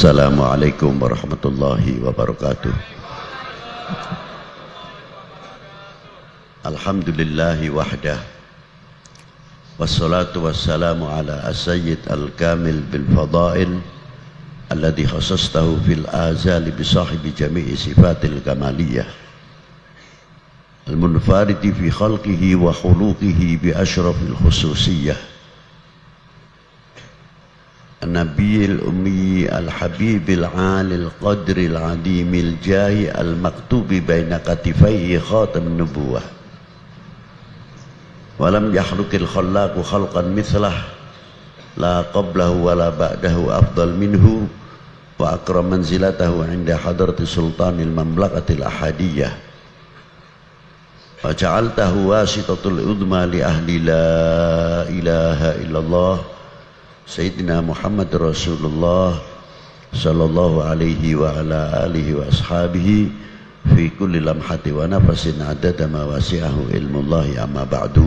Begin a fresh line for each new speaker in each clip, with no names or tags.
Assalamualaikum warahmatullahi wabarakatuh. Alhamdulillahi wahdah, wassalatu wassalamu ala as-sayyid al-kamil bil fadail alladhi khasastahu fil azali bisahibi jami'i sifatil kamaliyah al-munfaridi fi khalqihi wa khuluqihi bi ashrafil khususiyah النبي الأمي الحبيب العالي القدر العظيم الجاه المكتوب بين كتفيه خاتم النبوة ولم يخلق الخلاق خلقا مثله لا قبله ولا بعده أفضل منه وأكرم منزلته عند حضرة سلطان المملكة الأحدية وجعلته واسطة العظمى لأهل لا إله إلا الله Sayyidina Muhammad Rasulullah sallallahu alaihi wa ala alihi wa ashabihi fi kulli lamhati wa nafasin adada ma wasi'ahu ilmullahi amma ba'du.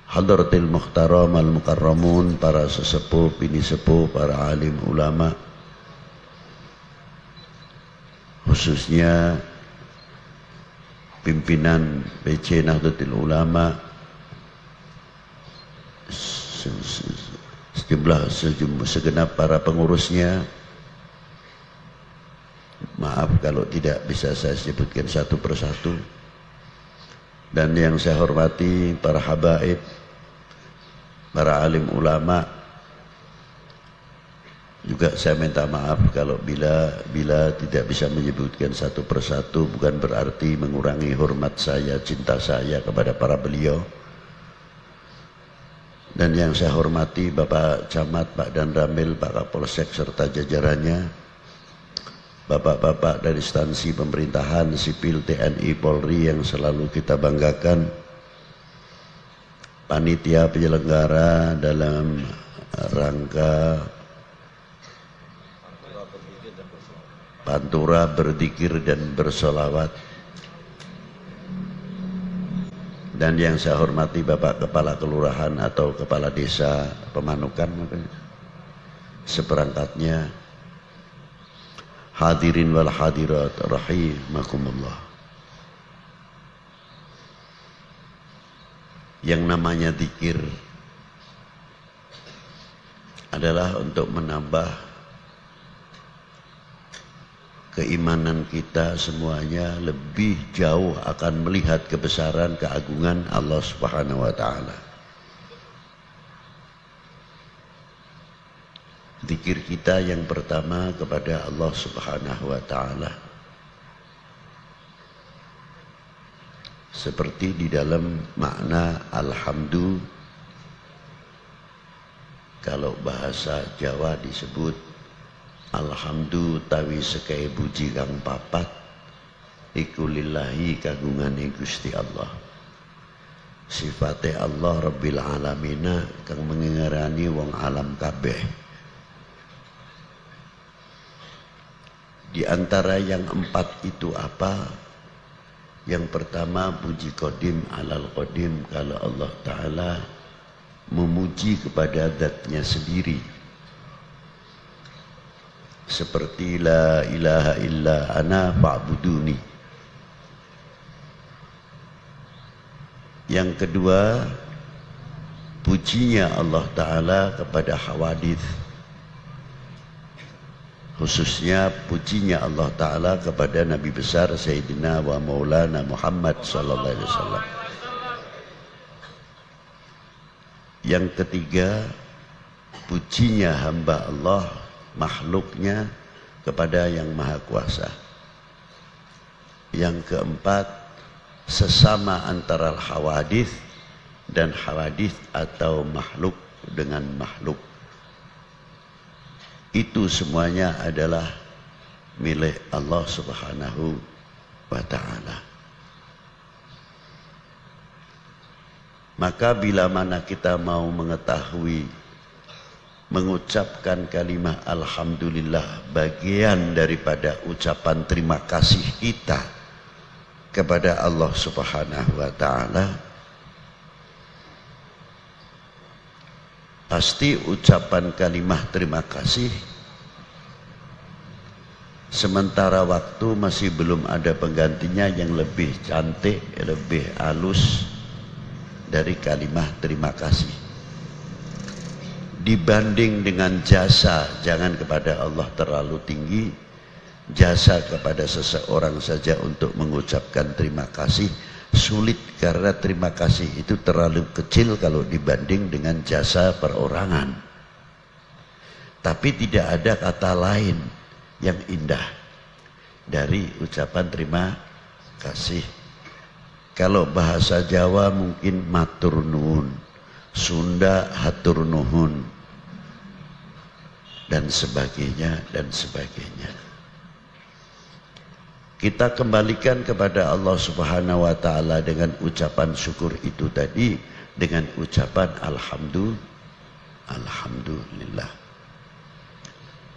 Hadratil muhtaram al-mukarramun, para sesepuh, bini sepuh, para alim ulama, khususnya pimpinan BC Nahdlatul Ulama, segenap para pengurusnya. Maaf kalau tidak bisa saya sebutkan satu persatu. Dan yang saya hormati para habaib, para alim ulama. Juga saya minta maaf kalau bila tidak bisa menyebutkan satu persatu, bukan berarti mengurangi hormat saya, cinta saya kepada para beliau. Dan yang saya hormati Bapak Camat, Pak Dan Ramil, Pak Kapolsek serta jajarannya, Bapak-bapak dari instansi pemerintahan, sipil, TNI, Polri yang selalu kita banggakan, panitia penyelenggara dalam rangka Pantura berzikir dan bersolawat. Dan yang saya hormati Bapak Kepala Kelurahan atau Kepala Desa Pemanukan, seperangkatnya, hadirin wal hadirat rahimakumullah. Yang namanya zikir adalah untuk menambah keimanan kita semuanya lebih jauh akan melihat kebesaran keagungan Allah Subhanahu wa taala. Zikir kita yang pertama kepada Allah Subhanahu wa taala. Seperti di dalam makna alhamdulillah, kalau bahasa Jawa disebut alhamdulillah tawi sekai puji kang papat iku lillahi kagungane Gusti Allah. Sifate Allah Rabbil Alamina kang mengengerani wong alam kabeh. Di antara yang empat itu apa? Yang pertama puji qadim alal qadim, kalau Allah Ta'ala memuji kepada zatnya sendiri. Seperti la ilaha illa ana fa'buduni. Yang kedua, pujinya Allah Ta'ala kepada hawadith, khususnya pujinya Allah Ta'ala kepada Nabi besar Sayyidina wa Maulana Muhammad sallallahu alaihi wasallam. Yang ketiga, pujinya hamba Allah, makhluknya kepada yang maha kuasa. Yang keempat, sesama antara hawadith dan hawadith atau makhluk dengan makhluk. Itu semuanya adalah milik Allah Subhanahu wa ta'ala. Maka bila mana kita mau mengetahui, mengucapkan kalimat alhamdulillah, bagian daripada ucapan terima kasih kita kepada Allah Subhanahu wa ta'ala, pasti ucapan kalimat terima kasih sementara waktu masih belum ada penggantinya yang lebih cantik, lebih halus dari kalimat terima kasih. Dibanding dengan jasa, jangan kepada Allah terlalu tinggi, jasa kepada seseorang saja untuk mengucapkan terima kasih sulit, karena terima kasih itu terlalu kecil kalau dibanding dengan jasa perorangan. Tapi tidak ada kata lain yang indah dari ucapan terima kasih. Kalau bahasa Jawa mungkin matur nuwun, Sunda hatur nuhun, dan sebagainya dan sebagainya. Kita kembalikan kepada Allah Subhanahu wa taala dengan ucapan syukur itu tadi, dengan ucapan alhamdulillah.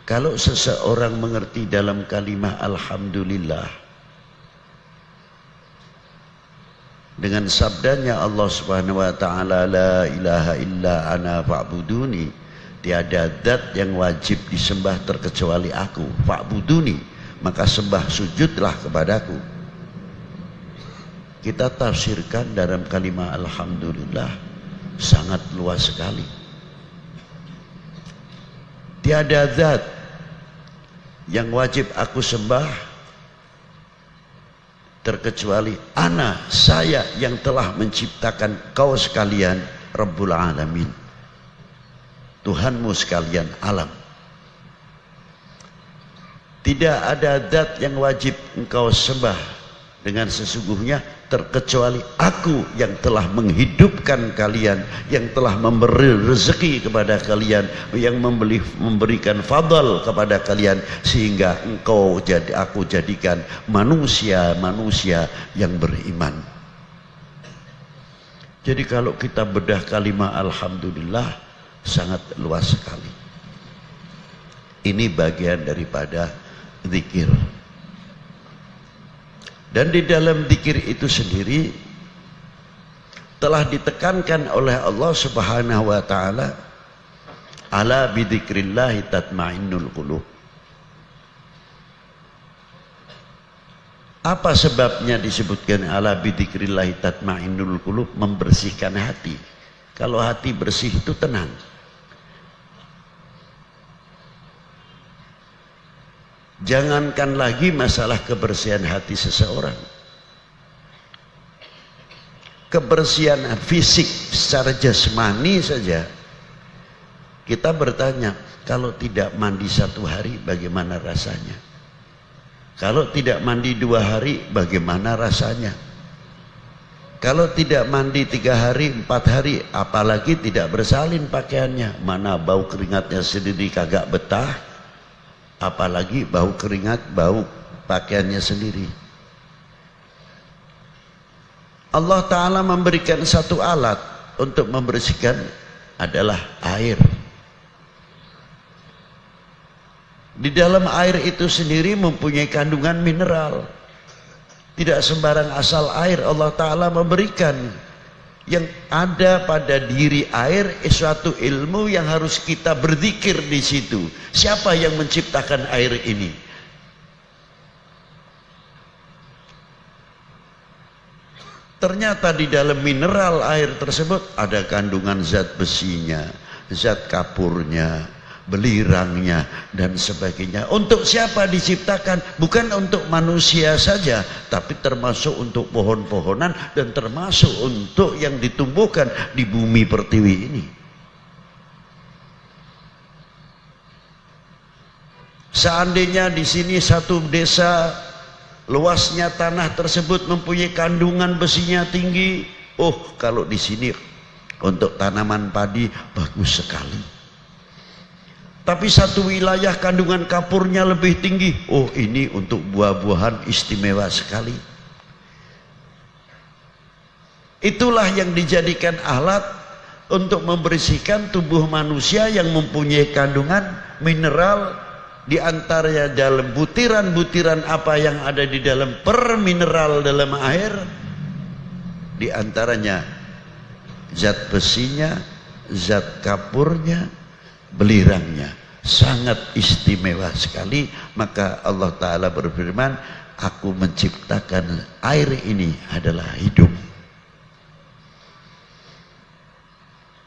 Kalau seseorang mengerti dalam kalimat alhamdulillah dengan sabdanya Allah Subhanahu wa taala, la ilaha illa ana fa'buduni, tiada zat yang wajib disembah terkecuali aku, fa'buduni, maka sembah sujudlah kepadaku. Kita tafsirkan dalam kalimat alhamdulillah sangat luas sekali. Tiada zat yang wajib aku sembah terkecuali ana, saya yang telah menciptakan kau sekalian, Rabbul Alamin, Tuhanmu sekalian alam. Tidak ada zat yang wajib engkau sembah dengan sesungguhnya terkecuali aku yang telah menghidupkan kalian, yang telah memberi rezeki kepada kalian, yang memberikan fadl kepada kalian, sehingga aku jadikan manusia yang beriman. Jadi kalau kita bedah kalimat alhamdulillah sangat luas sekali. Ini bagian daripada zikir. Dan di dalam zikir itu sendiri telah ditekankan oleh Allah Subhanahu wa taala, ala bidzikrillah tatmainnul qulub. Apa sebabnya disebutkan ala bidzikrillah tatmainnul qulub? Membersihkan hati. Kalau hati bersih itu tenang. Jangankan lagi masalah kebersihan hati seseorang, kebersihan fisik secara jasmani saja. Kita bertanya, kalau tidak mandi 1 hari bagaimana rasanya? Kalau tidak mandi 2 hari bagaimana rasanya? Kalau tidak mandi 3 hari, 4 hari, apalagi tidak bersalin pakaiannya, mana bau keringatnya sendiri kagak betah, apalagi bau keringat, bau pakaiannya sendiri. Allah Ta'ala memberikan satu alat untuk membersihkan, adalah air. Di dalam air itu sendiri mempunyai kandungan mineral. Tidak sembarang asal air Allah Ta'ala memberikan. Yang ada pada diri air suatu ilmu yang harus kita berzikir di situ. Siapa yang menciptakan air ini? Ternyata di dalam mineral air tersebut ada kandungan zat besinya, zat kapurnya, belirangnya, dan sebagainya. Untuk siapa diciptakan? Bukan untuk manusia saja, tapi termasuk untuk pohon-pohonan dan termasuk untuk yang ditumbuhkan di bumi pertiwi ini. Seandainya di sini satu desa, luasnya tanah tersebut mempunyai kandungan besinya tinggi, kalau di sini untuk tanaman padi bagus sekali. Tapi satu wilayah kandungan kapurnya lebih tinggi, ini untuk buah-buahan istimewa sekali. Itulah yang dijadikan alat untuk membersihkan tubuh manusia yang mempunyai kandungan mineral, di antaranya dalam butiran-butiran apa yang ada di dalam permineral dalam air, di antaranya zat besinya, zat kapurnya, belirangnya. sangat istimewa sekali. Maka Allah Ta'ala berfirman, aku menciptakan air ini adalah hidup.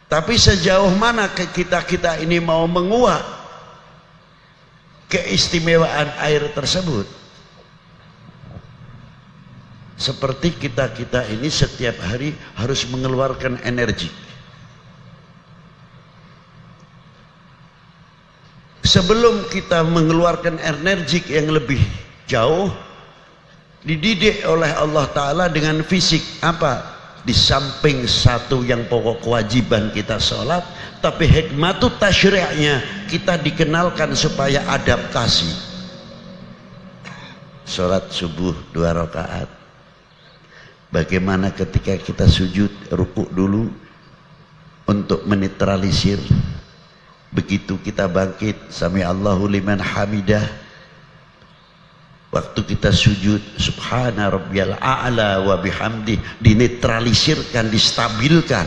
Tapi sejauh mana kita ini mau menguak keistimewaan air tersebut? Seperti kita ini setiap hari harus mengeluarkan energi. Sebelum kita mengeluarkan energi yang lebih jauh, dididik oleh Allah Ta'ala dengan fisik. Apa? Di samping satu yang pokok kewajiban kita sholat, tapi hikmatut tasyri'nya kita dikenalkan supaya adaptasi. Sholat subuh 2 rakaat. Bagaimana ketika kita sujud, rukuk dulu untuk menetralisir. Begitu kita bangkit, sami Allahu liman hamidah. Waktu kita sujud, subhana rabbiyal a'la wa bihamdi, dinetralisirkan, distabilkan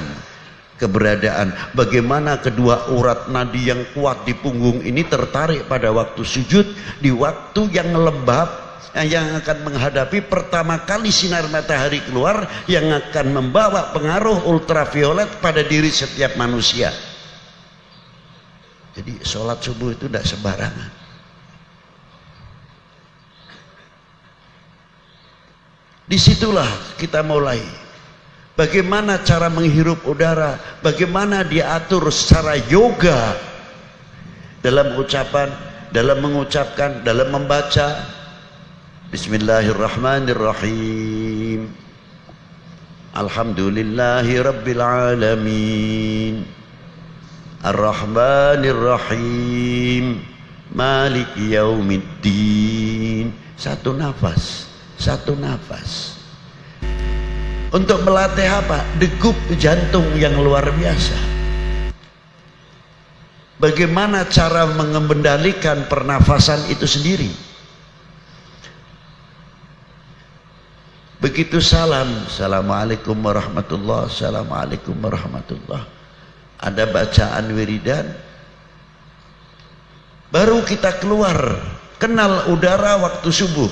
keberadaan. Bagaimana kedua urat nadi yang kuat di punggung ini tertarik pada waktu sujud, di waktu yang lembab, yang akan menghadapi pertama kali sinar matahari keluar, yang akan membawa pengaruh ultraviolet pada diri setiap manusia. Jadi sholat subuh itu tidak sembarangan. Disitulah kita mulai bagaimana cara menghirup udara, bagaimana diatur secara yoga dalam ucapan, dalam mengucapkan, dalam membaca. Bismillahirrahmanirrahim. Alhamdulillahi rabbil alamin. Ar-Rahmanir-Rahim. Maliki yaumiddin. Satu nafas, satu nafas. Untuk melatih apa? Degup jantung yang luar biasa. Bagaimana cara mengendalikan pernafasan itu sendiri? Begitu salam, assalamualaikum warahmatullah, assalamualaikum warahmatullah, ada bacaan wiridan, baru kita keluar, kenal udara waktu subuh,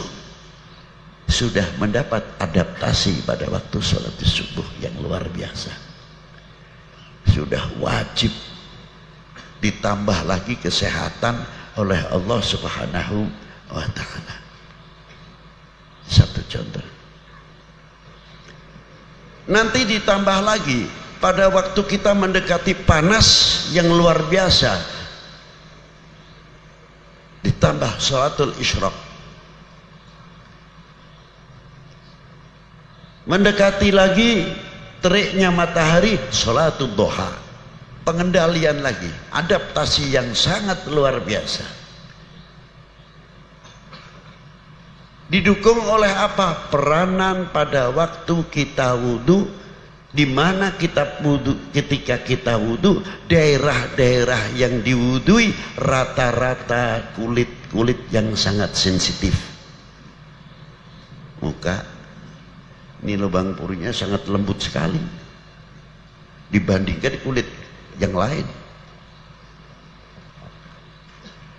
sudah mendapat adaptasi pada waktu sholat subuh yang luar biasa. Sudah wajib, ditambah lagi kesehatan oleh Allah Subhanahu wa Ta'ala. Satu contoh. Nanti ditambah lagi pada waktu kita mendekati panas yang luar biasa, ditambah sholatul isyraq. Mendekati lagi teriknya matahari, sholatul duha. Pengendalian lagi, adaptasi yang sangat luar biasa. Didukung oleh apa? Peranan pada waktu kita wudhu, di mana kita wudhu, ketika kita wudhu, daerah-daerah yang diwudhui rata-rata kulit yang sangat sensitif. Muka, ini lubang purinya sangat lembut sekali dibandingkan kulit yang lain.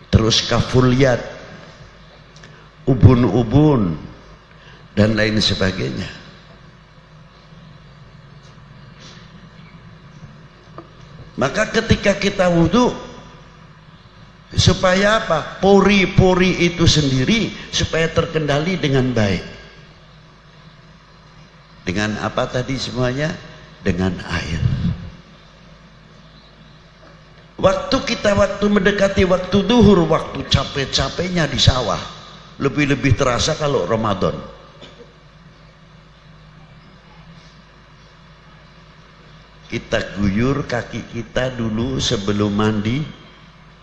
Terus kafuliat, ubun-ubun dan lain sebagainya. Maka ketika kita wudhu, supaya apa? Pori-pori itu sendiri supaya terkendali dengan baik. Dengan apa tadi semuanya? Dengan air. Waktu mendekati waktu duhur, waktu capek-capeknya di sawah, lebih-lebih terasa kalau Ramadan. Kita guyur kaki kita dulu sebelum mandi,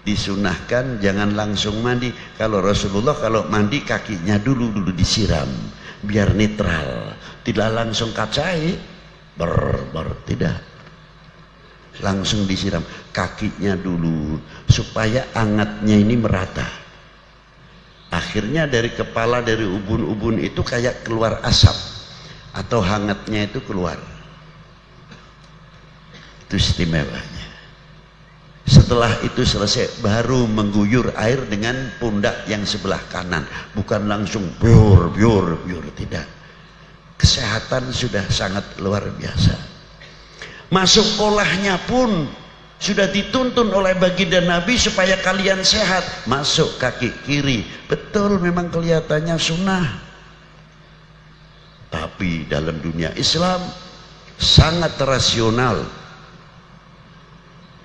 disunahkan jangan langsung mandi. Kalau Rasulullah kalau mandi kakinya dulu disiram biar netral, tidak langsung kacai tidak, langsung disiram kakinya dulu supaya hangatnya ini merata. Akhirnya dari kepala, dari ubun-ubun itu kayak keluar asap atau hangatnya itu keluar. Itu istimewanya. Setelah itu selesai baru mengguyur air dengan pundak yang sebelah kanan, bukan langsung biur biur biur, tidak. Kesehatan sudah sangat luar biasa. Masuk kolahnya pun sudah dituntun oleh baginda Nabi supaya kalian sehat. Masuk kaki kiri, betul memang kelihatannya sunnah, tapi dalam dunia Islam sangat rasional,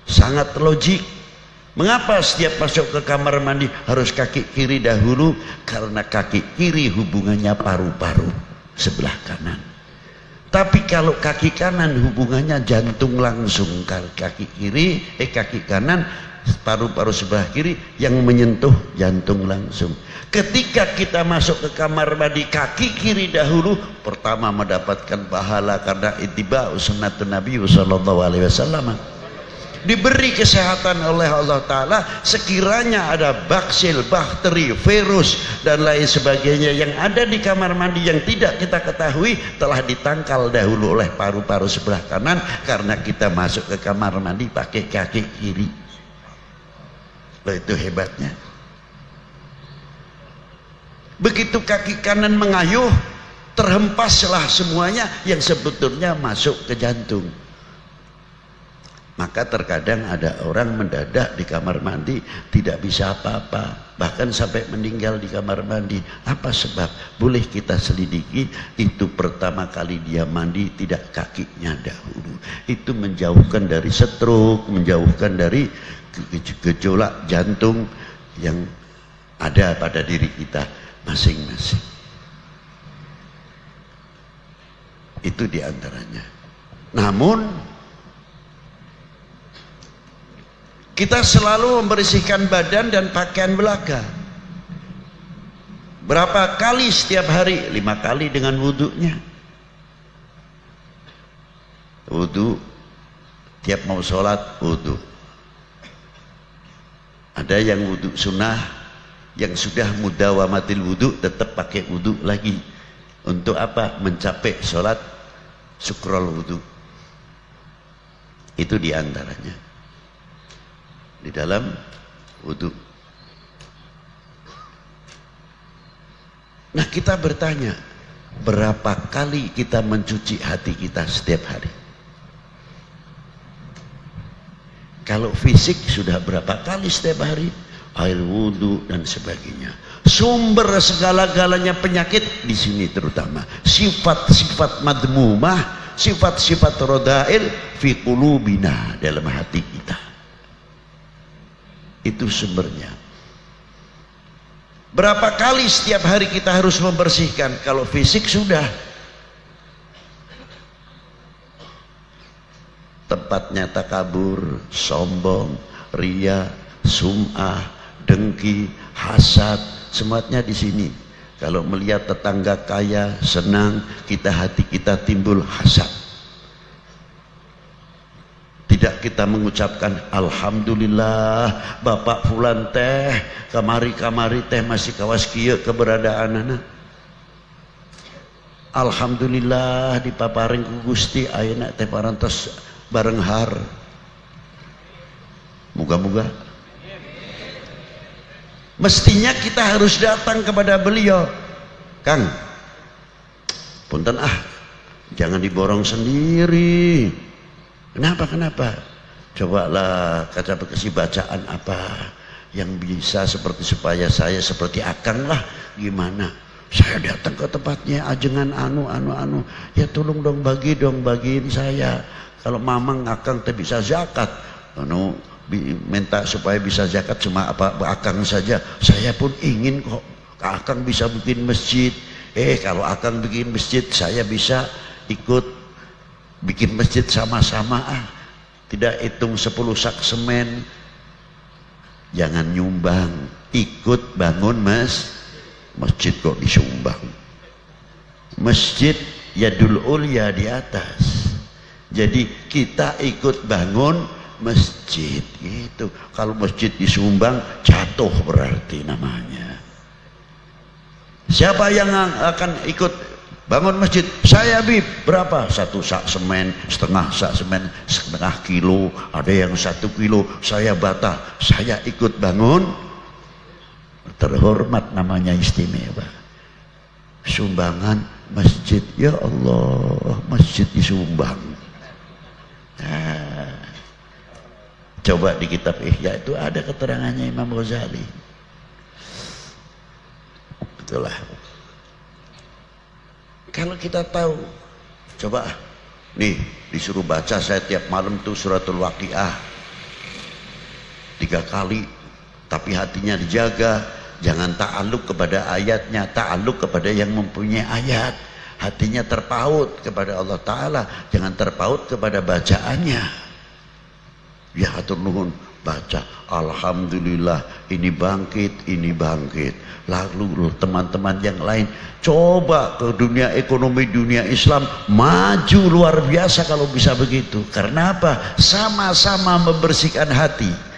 sangat logik. Mengapa setiap masuk ke kamar mandi harus kaki kiri dahulu? Karena kaki kiri hubungannya paru-paru sebelah kanan. Tapi kalau kaki kanan hubungannya jantung langsung. Kaki kanan paru-paru sebelah kiri yang menyentuh jantung langsung. Ketika kita masuk ke kamar mandi kaki kiri dahulu, pertama mendapatkan pahala karena ittiba'u sunnatun Nabi sallallahu alaihi wasallam. Diberi kesehatan oleh Allah Ta'ala. Sekiranya ada baksil, bakteri, virus dan lain sebagainya yang ada di kamar mandi yang tidak kita ketahui, telah ditangkal dahulu oleh paru-paru sebelah kanan karena kita masuk ke kamar mandi pakai kaki kiri. Itu hebatnya. Begitu kaki kanan mengayuh, terhempaslah semuanya yang sebetulnya masuk ke jantung. Maka terkadang ada orang mendadak di kamar mandi tidak bisa apa-apa, bahkan sampai meninggal di kamar mandi. Apa sebab? Boleh kita selidiki. Itu pertama kali dia mandi tidak kakinya dahulu. Itu menjauhkan dari stroke, menjauhkan dari gejolak jantung yang ada pada diri kita masing-masing. Itu diantaranya. Namun kita selalu membersihkan badan dan pakaian belaka. Berapa kali setiap hari? 5 kali dengan wudhunya. Wudhu, tiap mau sholat wudhu. Ada yang wudhu sunnah, yang sudah mudawamatil wudhu tetap pakai wudhu lagi. Untuk apa? Mencapai sholat syukrul wudhu. Itu diantaranya di dalam wudhu. Nah, kita bertanya, berapa kali kita mencuci hati kita setiap hari? Kalau fisik sudah berapa kali setiap hari? Air wudhu dan sebagainya. Sumber segala-galanya penyakit di sini, terutama sifat-sifat madmumah, sifat-sifat rodail fi qulubina, dalam hati kita. Itu sumbernya. Berapa kali setiap hari kita harus membersihkan? Kalau fisik sudah, tempatnya takabur, sombong, ria, sum'ah, dengki, hasad, semuanya di sini. Kalau melihat tetangga kaya senang, hati kita timbul hasad. Tidak kita mengucapkan alhamdulillah Bapak fulan teh kamari-kamari teh masih kawas kieu keberadaan anak. Alhamdulillah dipaparing ku Gusti ayeuna teh parantos bareng har. Moga-moga. Mestinya kita harus datang kepada beliau. Kang, punten jangan diborong sendiri. Kenapa? Cobalah kasih bacaan apa yang bisa seperti supaya saya seperti Akang lah. Gimana? Saya datang ke tempatnya ajengan anu. Ya tolong dong bagiin saya. Kalau mamang Akang teh bisa zakat. Minta supaya bisa zakat cuma apa Akang saja. Saya pun ingin kok Akang bisa bikin masjid. Kalau Akang bikin masjid saya bisa ikut bikin masjid sama-sama. Tidak hitung 10 sak semen. Jangan nyumbang, ikut bangun masjid kok disumbang. Masjid yadul ulya di atas. Jadi kita ikut bangun masjid gitu. Kalau masjid disumbang jatuh berarti namanya. Siapa yang akan ikut bangun masjid. Saya Bib, berapa? 1 sak semen, setengah sak semen, setengah kilo, ada yang 1 kilo. Saya bata, saya ikut bangun. Terhormat, namanya istimewa. Sumbangan masjid, ya Allah, masjid disumbang. Nah, coba di kitab Ihya itu ada keterangannya Imam Ghazali. Itulah. Kalau kita tahu, coba nih disuruh baca saya tiap malam tuh suratul Waqiah 3 kali, tapi hatinya dijaga, jangan ta'alluq kepada ayatnya, ta'alluq kepada yang mempunyai ayat. Hatinya terpaut kepada Allah Ta'ala, jangan terpaut kepada bacaannya. Ya hatur nuhun, baca alhamdulillah, ini bangkit, ini bangkit. Lalu teman-teman yang lain coba ke dunia ekonomi, dunia Islam maju luar biasa kalau bisa begitu. Karena apa? Sama-sama membersihkan hati.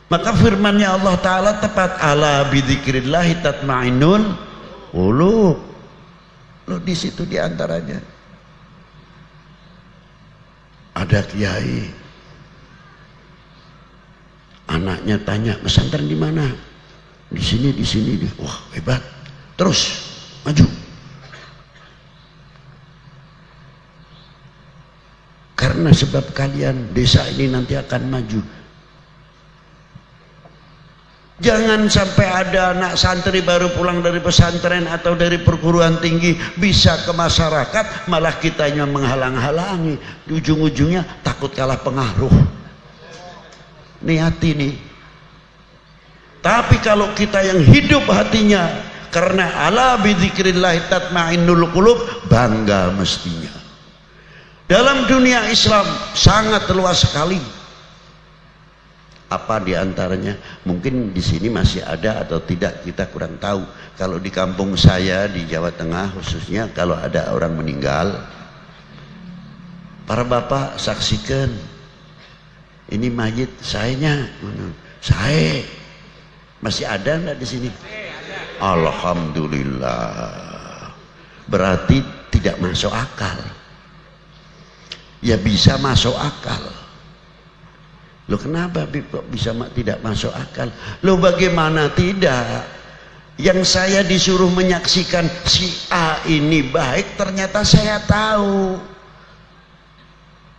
Maka firmannya Allah Ta'ala tepat, ala bidzikrillahi tatma'innul qulub. Loh, di situ diantaranya ada kiai, anaknya tanya, pesantren di mana? Di sini, di sini. Wah, hebat. Terus maju. Karena sebab kalian desa ini nanti akan maju. Jangan sampai ada anak santri baru pulang dari pesantren atau dari perguruan tinggi bisa ke masyarakat, malah kitanya menghalang-halangi. Di ujung-ujungnya takut kalah pengaruh. Nih hati nih. Tapi kalau kita yang hidup hatinya karena ala bidzikrillah tatma'innul qulub, bangga mestinya. Dalam dunia Islam sangat luas sekali. Apa diantaranya? Mungkin di sini masih ada atau tidak, kita kurang tahu. Kalau di kampung saya di Jawa Tengah khususnya, kalau ada orang meninggal, para bapak saksikan, ini mayit sayanya, saya masih ada nggak di sini? Alhamdulillah. Berarti tidak masuk akal. Ya bisa masuk akal. Loh kenapa kok bisa tidak masuk akal? Loh bagaimana tidak? Yang saya disuruh menyaksikan si A ini baik, ternyata saya tahu.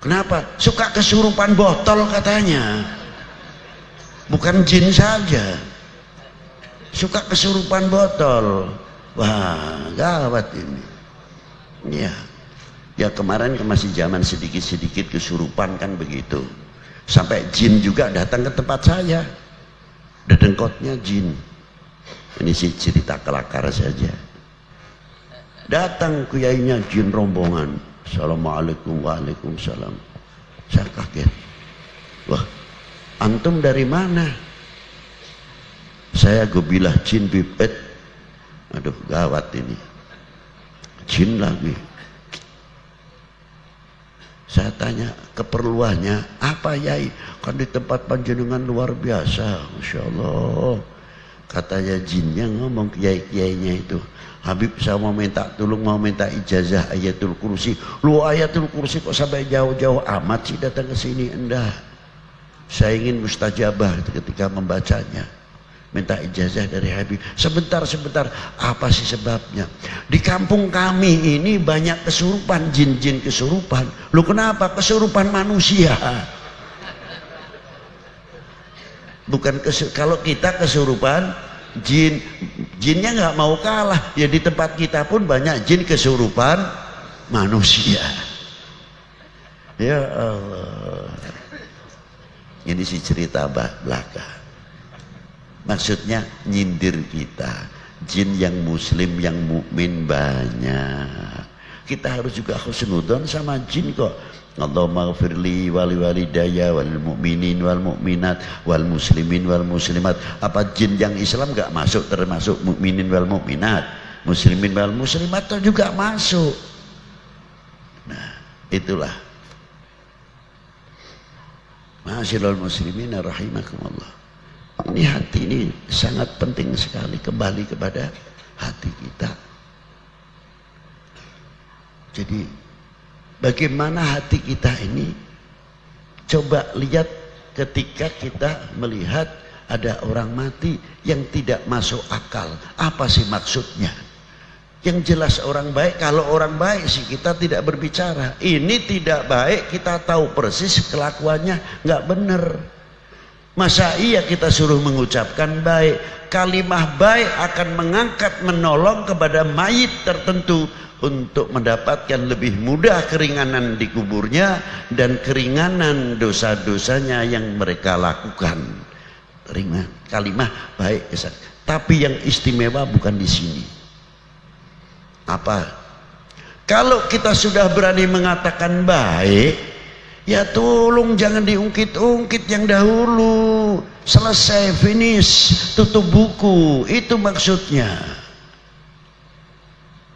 Kenapa? Suka kesurupan botol katanya. Bukan jin saja. Suka kesurupan botol. Wah, gawat ini. Ya. Ya kemarin masih zaman sedikit-sedikit kesurupan kan begitu. Sampai jin juga datang ke tempat saya. Dedengkotnya jin. Ini sih cerita kelakar saja. Datang kuyainya jin rombongan. Assalamualaikum, waalaikumsalam. Saya kaget. Wah, antum dari mana? Saya gobilah jin bibet. Aduh gawat ini. Jin lagi. Saya tanya keperluannya apa yai? Kan di tempat panjenengan luar biasa, masya Allah. Katanya jinnya ngomong kiai-kiainya itu, Habib saya mau minta tolong, mau minta ijazah ayatul kursi. Lu ayatul kursi kok sampai jauh-jauh amat sih datang ke sini? Enggak. Saya ingin mustajabah ketika membacanya. Minta ijazah dari Habib. Sebentar, apa sih sebabnya? Di kampung kami ini banyak kesurupan, jin-jin kesurupan. Lu kenapa? Kesurupan manusia. Bukan kalau kita kesurupan jin, jinnya nggak mau kalah. Ya di tempat kita pun banyak jin kesurupan manusia. Ya Allah. Ini sih cerita belaka. Maksudnya nyindir kita. Jin yang muslim, yang mukmin banyak. Kita harus juga husnudzon sama jin kok. Allahumma ghfirli wali walidayya wal mu'minin wal mu'minat wal muslimin wal muslimat. Apa jin yang Islam gak masuk termasuk mukminin wal mu'minat, muslimin wal muslimat juga masuk. Nah, itulah. Ma'asyiral muslimin rahimakumullah. Ini hati ini sangat penting sekali, kembali kepada hati kita. Jadi bagaimana hati kita ini? Coba lihat ketika kita melihat ada orang mati yang tidak masuk akal. Apa sih maksudnya? Yang jelas orang baik, kalau orang baik sih kita tidak berbicara. Ini tidak baik, kita tahu persis kelakuannya nggak benar. Masa iya kita suruh mengucapkan baik? Kalimah baik akan mengangkat, menolong kepada mayit tertentu untuk mendapatkan lebih mudah keringanan di kuburnya dan keringanan dosa-dosanya yang mereka lakukan. Kalimah baik. Tapi yang istimewa bukan di sini. Apa? Kalau kita sudah berani mengatakan baik, ya tolong jangan diungkit-ungkit yang dahulu. Selesai, finish, tutup buku. Itu maksudnya.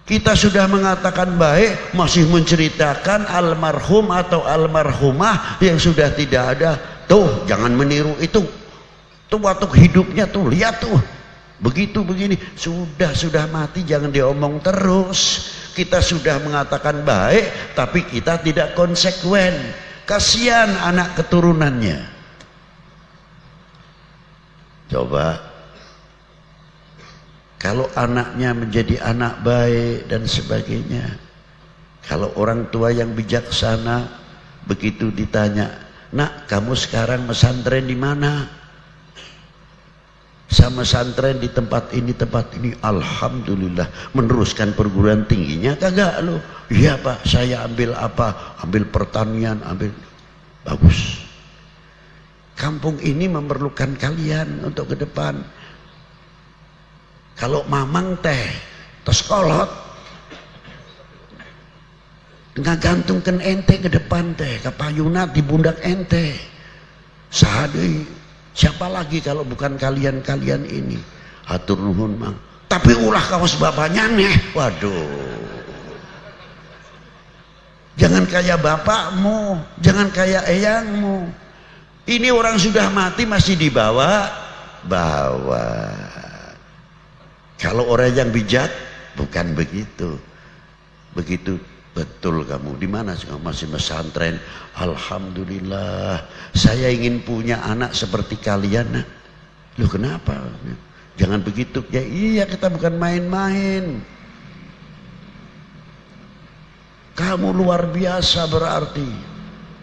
Kita sudah mengatakan baik, masih menceritakan almarhum atau almarhumah yang sudah tidak ada. Tuh, jangan meniru itu. Tuh waktu hidupnya tuh, lihat tuh. Begitu begini, sudah mati jangan diomong terus. Kita sudah mengatakan baik, tapi kita tidak konsekuen. Kasihan anak keturunannya. Coba, kalau anaknya menjadi anak baik dan sebagainya, kalau orang tua yang bijaksana begitu ditanya, nak kamu sekarang pesantren di mana? Sama pesantren di tempat ini, alhamdulillah. Meneruskan perguruan tingginya kagak lo? Iya pak, saya ambil apa? Ambil pertanian, ambil. Bagus. Kampung ini memerlukan kalian untuk ke depan. Kalau mamang teh kolot, ngagantungkan ente ke depan teh, kapayunat di bundak ente. Sahadei. Siapa lagi kalau bukan kalian-kalian ini? Hatur nuhun mang. Tapi ulah kawas bapaknya nih. Waduh. Jangan kayak bapakmu, jangan kayak eyangmu. Ini orang sudah mati masih dibawa. Kalau orang yang bijak bukan begitu. Begitu. Betul kamu, di mana masih pesantren? Alhamdulillah, saya ingin punya anak seperti kalian. Nak. Loh kenapa? Jangan begitu. Ya iya, kita bukan main-main. Kamu luar biasa berarti.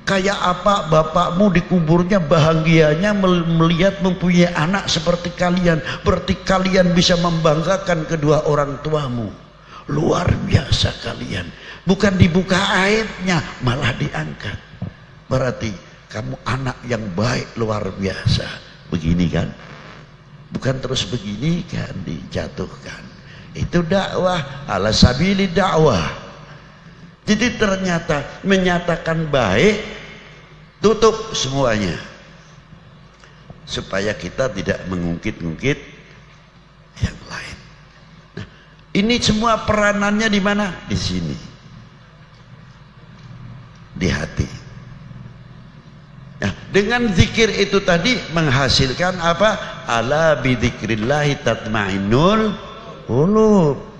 Kayak apa bapakmu di kuburnya bahagianya melihat mempunyai anak seperti kalian. Berarti kalian bisa membanggakan kedua orang tuamu. Luar biasa kalian. Bukan dibuka aibnya, malah diangkat. Berarti kamu anak yang baik luar biasa. Begini kan? Bukan terus begini kan dijatuhkan. Itu dakwah, ala sabili dakwah. Jadi ternyata menyatakan baik, tutup semuanya. Supaya kita tidak mengungkit-ungkit yang lain. Nah, ini semua peranannya di mana? Di sini. Di hati. Nah, dengan zikir itu tadi menghasilkan apa? Ala bidzikrillahi tatmainnul qulub.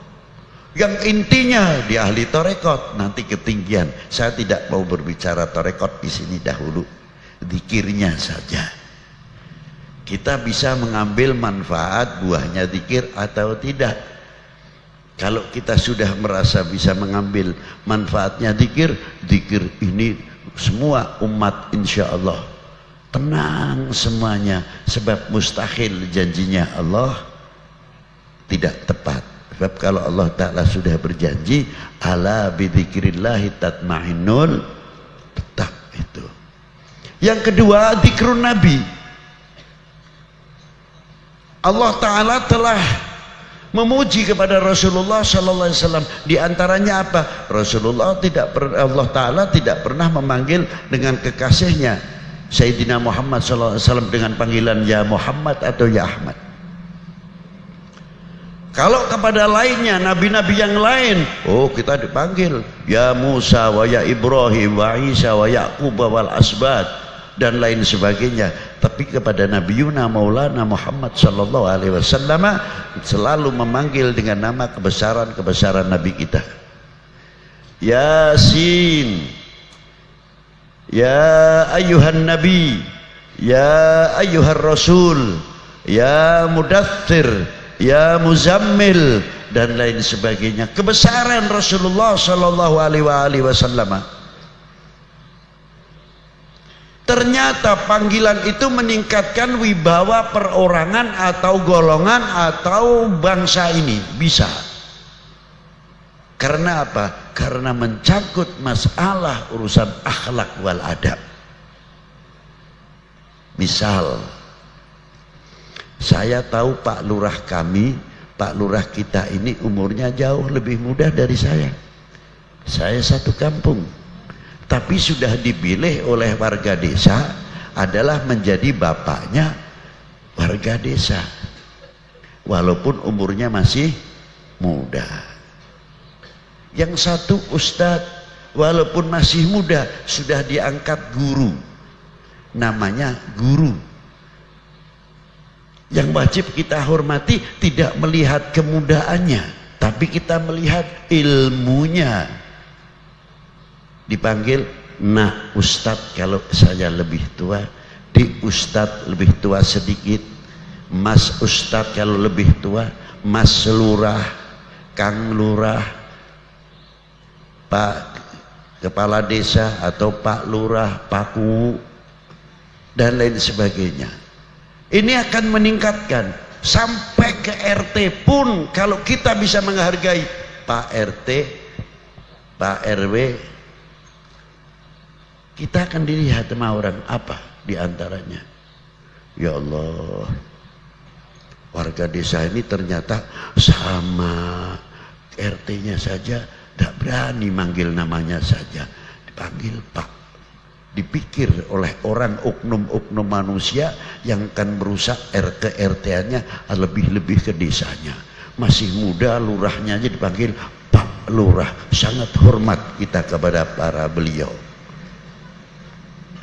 Yang intinya di ahli tarekat nanti ketinggian. Saya tidak mau berbicara tarekat di sini dahulu. Zikirnya saja. Kita bisa mengambil manfaat buahnya zikir atau tidak. Kalau kita sudah merasa bisa mengambil manfaatnya zikir, zikir ini semua umat insya Allah tenang semuanya. Sebab mustahil janjinya Allah tidak tepat. Sebab kalau Allah Ta'ala sudah berjanji, ala bidzikrillahi tatmainnul, tetap itu. Yang kedua, zikrun Nabi. Allah Ta'ala telah memuji kepada Rasulullah Sallallahu Alaihi Wasallam. Di antaranya apa? Allah Taala tidak pernah memanggil dengan kekasihnya Sayyidina Muhammad Sallallahu Alaihi Wasallam dengan panggilan ya Muhammad atau ya Ahmad. Kalau kepada lainnya, nabi-nabi yang lain, oh kita dipanggil ya Musa wa ya Ibrahim wa Isa wa Yaqub wal asbat dan lain sebagainya. tapi kepada Nabi Yuna Maulana Muhammad sallallahu alaihi wasallam selalu memanggil dengan nama kebesaran-kebesaran Nabi kita. Yasin, ya ayyuhan nabi, ya ayyuhar rasul, ya mudaththir, ya muzammil, dan lain sebagainya. Kebesaran Rasulullah sallallahu alaihi wasallam. Ternyata panggilan itu meningkatkan wibawa perorangan atau golongan atau bangsa ini. Bisa. Karena apa? Karena mencangkut masalah urusan akhlak wal adab. Misal, saya tahu Pak Lurah kami, Pak Lurah kita ini umurnya jauh lebih muda dari saya. Saya satu kampung, tapi sudah dipilih oleh warga desa adalah menjadi bapaknya warga desa, walaupun umurnya masih muda. Yang satu ustadz, walaupun masih muda sudah diangkat guru, namanya guru. Yang wajib kita hormati tidak melihat kemudaannya, tapi kita melihat ilmunya. Dipanggil nak ustadz kalau saya lebih tua, di ustadz lebih tua sedikit, mas ustadz kalau lebih tua, mas lurah, kang lurah, Pak Kepala Desa atau Pak Lurah, Pak Ku, dan lain sebagainya. Ini akan meningkatkan sampai ke RT pun. Kalau kita bisa menghargai Pak RT, Pak RW, kita akan dilihat sama orang apa diantaranya. Ya Allah, warga desa ini ternyata sama RT-nya saja tidak berani manggil namanya saja, dipanggil Pak. Dipikir oleh orang oknum-oknum manusia yang akan merusak RT-RT-nya lebih-lebih ke desanya. Masih muda lurahnya aja dipanggil Pak Lurah. Sangat hormat kita kepada para beliau.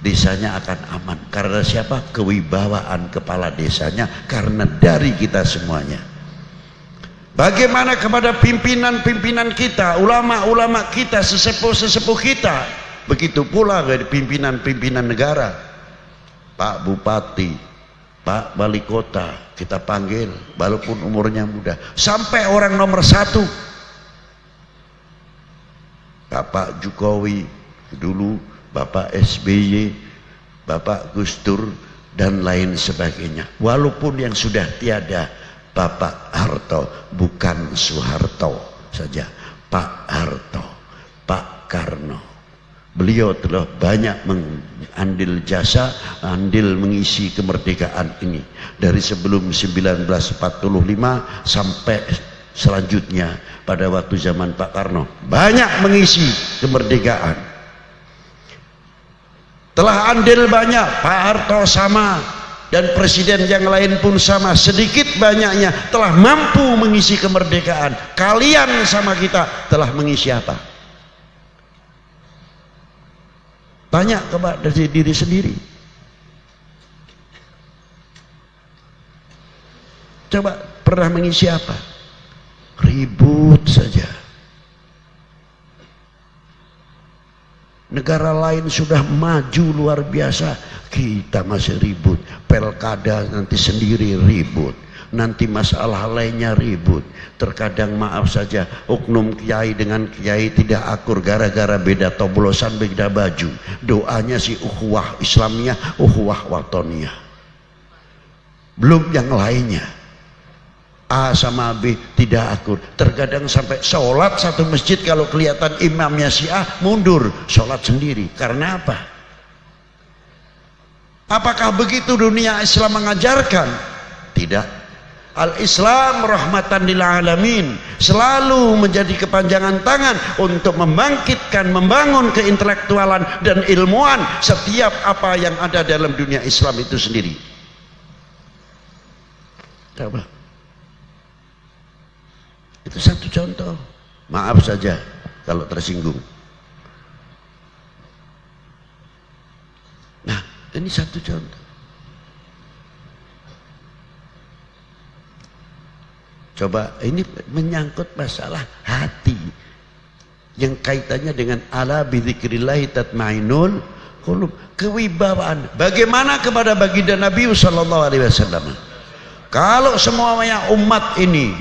Desanya akan aman karena siapa? Kewibawaan kepala desanya, karena dari kita semuanya. Bagaimana kepada pimpinan-pimpinan kita, ulama-ulama kita, sesepuh-sesepuh kita. Begitu pula dari pimpinan-pimpinan negara. Pak Bupati, Pak Wali Kota, kita panggil walaupun umurnya muda. Sampai orang nomor 1, Bapak Jokowi dulu, Bapak SBY, Bapak Gus Dur, dan lain sebagainya. Walaupun yang sudah tiada, Bapak Harto, bukan Soeharto saja, Pak Harto, Pak Karno. Beliau telah banyak mengambil jasa, andil mengisi kemerdekaan ini. Dari sebelum 1945 sampai selanjutnya pada waktu zaman Pak Karno. Banyak mengisi kemerdekaan. Telah andil banyak, Pak Harto sama. Dan presiden yang lain pun sama, sedikit banyaknya telah mampu mengisi kemerdekaan. Kalian sama kita telah mengisi apa? Tanya kepada diri sendiri. Coba pernah mengisi apa? Ribut saja. Negara lain sudah maju luar biasa, kita masih ribut. Pelkada nanti sendiri ribut, nanti masalah lainnya ribut. Terkadang maaf saja, oknum kiai dengan kiai tidak akur gara-gara beda toblosan, beda baju. Doanya si ukhuwah Islamiyah, ukhuwah watoniyah. Belum yang lainnya. A sama B tidak akur. Terkadang sampai sholat satu masjid, kalau kelihatan imamnya si A mundur, sholat sendiri. Karena apa? Apakah begitu dunia Islam mengajarkan? Tidak. Al-Islam rahmatan lil alamin, selalu menjadi kepanjangan tangan untuk membangkitkan, membangun keintelektualan dan ilmuwan setiap apa yang ada dalam dunia Islam itu sendiri. Coba. Itu satu contoh. Maaf saja kalau tersinggung. Nah, ini satu contoh. Coba ini menyangkut masalah hati yang kaitannya dengan ala bidzikrillahi tatmainnul qulub, kewibawaan. Bagaimana kepada baginda Nabi sallallahu alaihi wasallam? Kalau semuanya umat ini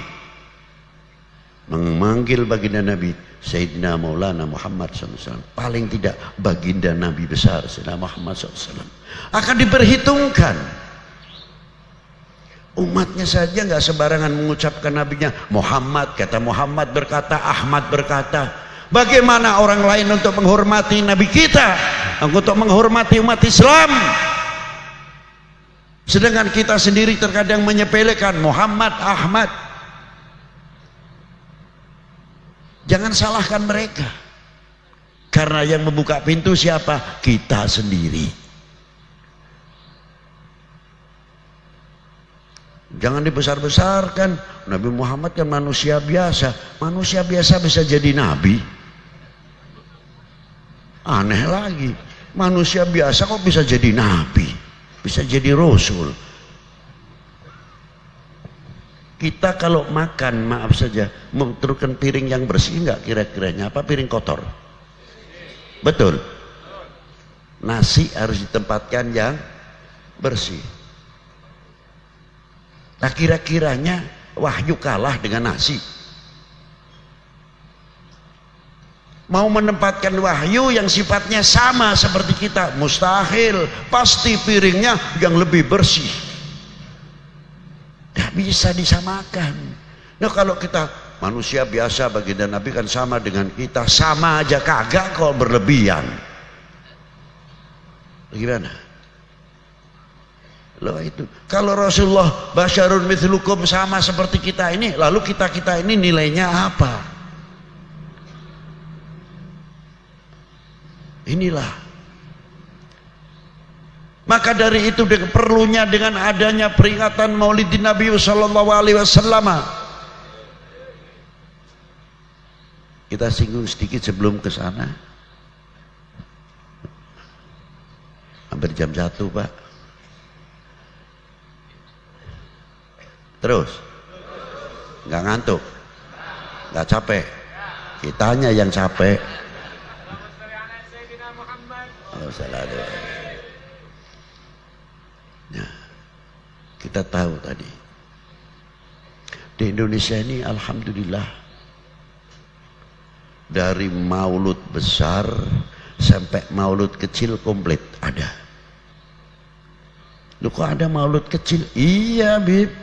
memanggil baginda Nabi Sayyidina Maulana Muhammad SAW, paling tidak baginda Nabi besar Sayyidina Muhammad SAW, akan diperhitungkan. Umatnya saja nggak sembarangan mengucapkan nabinya Muhammad, kata Muhammad berkata, Ahmad berkata. Bagaimana orang lain untuk menghormati nabi kita, untuk menghormati umat Islam, sedangkan kita sendiri terkadang menyepelekan Muhammad, Ahmad. Jangan salahkan mereka, karena yang membuka pintu siapa? Kita sendiri. Jangan dibesar-besarkan. Nabi Muhammad kan manusia biasa. Manusia biasa bisa jadi nabi? Aneh lagi. Manusia biasa kok bisa jadi nabi? Bisa jadi rasul? Kita kalau makan, maaf saja, menurunkan piring yang bersih enggak kira-kiranya? Apa piring kotor? Betul. Nasi harus ditempatkan yang bersih. Nah, kira-kiranya wahyu kalah dengan nasi? Mau menempatkan wahyu yang sifatnya sama seperti kita, mustahil. Pasti piringnya yang lebih bersih. Tidak bisa disamakan. Nah, kalau kita manusia biasa, baginda Nabi kan sama dengan kita, sama aja kagak kok, berlebihan. Gimana? Loh itu, kalau Rasulullah basyarun mithlukum, sama seperti kita ini, lalu kita ini nilainya apa? Inilah. Maka dari itu perlunya dengan adanya peringatan Maulidin Nabi sallallahu alaihi wasallam. Kita singgung sedikit sebelum ke sana. Hampir jam 1, Pak. Terus nggak ngantuk, nggak capek, kitanya yang capek. Nah, kita tahu tadi di Indonesia ini alhamdulillah, dari maulud besar sampai maulud kecil komplit ada. Lu kok ada maulud kecil? Iya, Bib.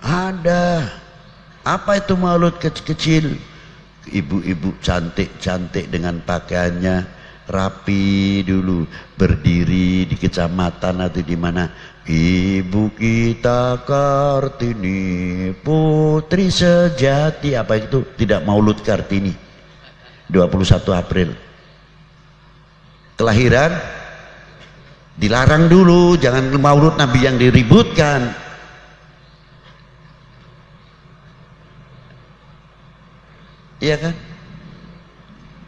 Ada. Apa itu maulud kecil? Ibu-ibu cantik-cantik dengan pakaiannya rapi dulu, berdiri di kecamatan atau di mana. Ibu kita Kartini, putri sejati. Apa itu? Tidak maulud Kartini. 21 April. Kelahiran dilarang dulu, jangan maulud Nabi yang diributkan. Iya kan?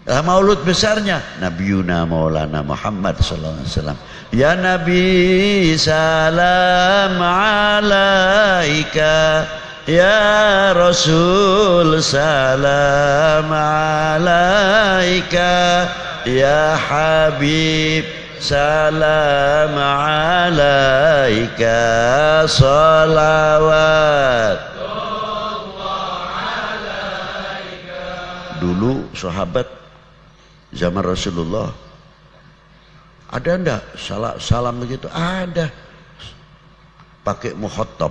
Nah, maulud besarnya Nabiuna Maulana Muhammad sallallahu alaihi wasallam. Ya Nabi salam alaika, ya Rasul salam alaika, ya Habib salam alaika, salawat. Dulu sahabat zaman Rasulullah ada enggak salam begitu? Ada, pakai mukhattab.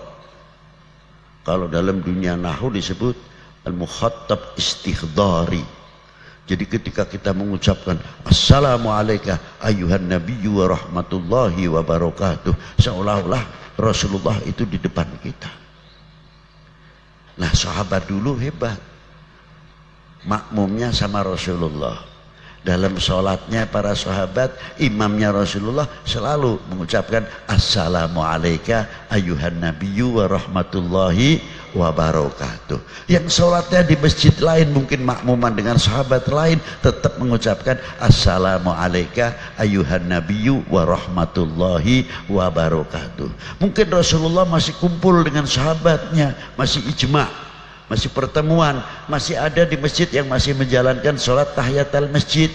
Kalau dalam dunia nahwu disebut al-mukhattab istighdari. Jadi ketika kita mengucapkan assalamualaikum ayuhan nabiyyu wa rahmatullahi wa barakatuh, seolah-olah Rasulullah itu di depan kita. Nah, sahabat dulu hebat, makmumnya sama Rasulullah. Dalam sholatnya para sahabat, imamnya Rasulullah selalu mengucapkan assalamualaikum ayuhan nabiyyu wa rahmatullahi wabarakatuh. Yang sholatnya di masjid lain mungkin makmuman dengan sahabat lain tetap mengucapkan assalamualaikum ayuhan nabiyyu wa rahmatullahi wabarakatuh. Mungkin Rasulullah masih kumpul dengan sahabatnya, masih ijma', masih pertemuan, masih ada di masjid yang masih menjalankan sholat tahiyatul masjid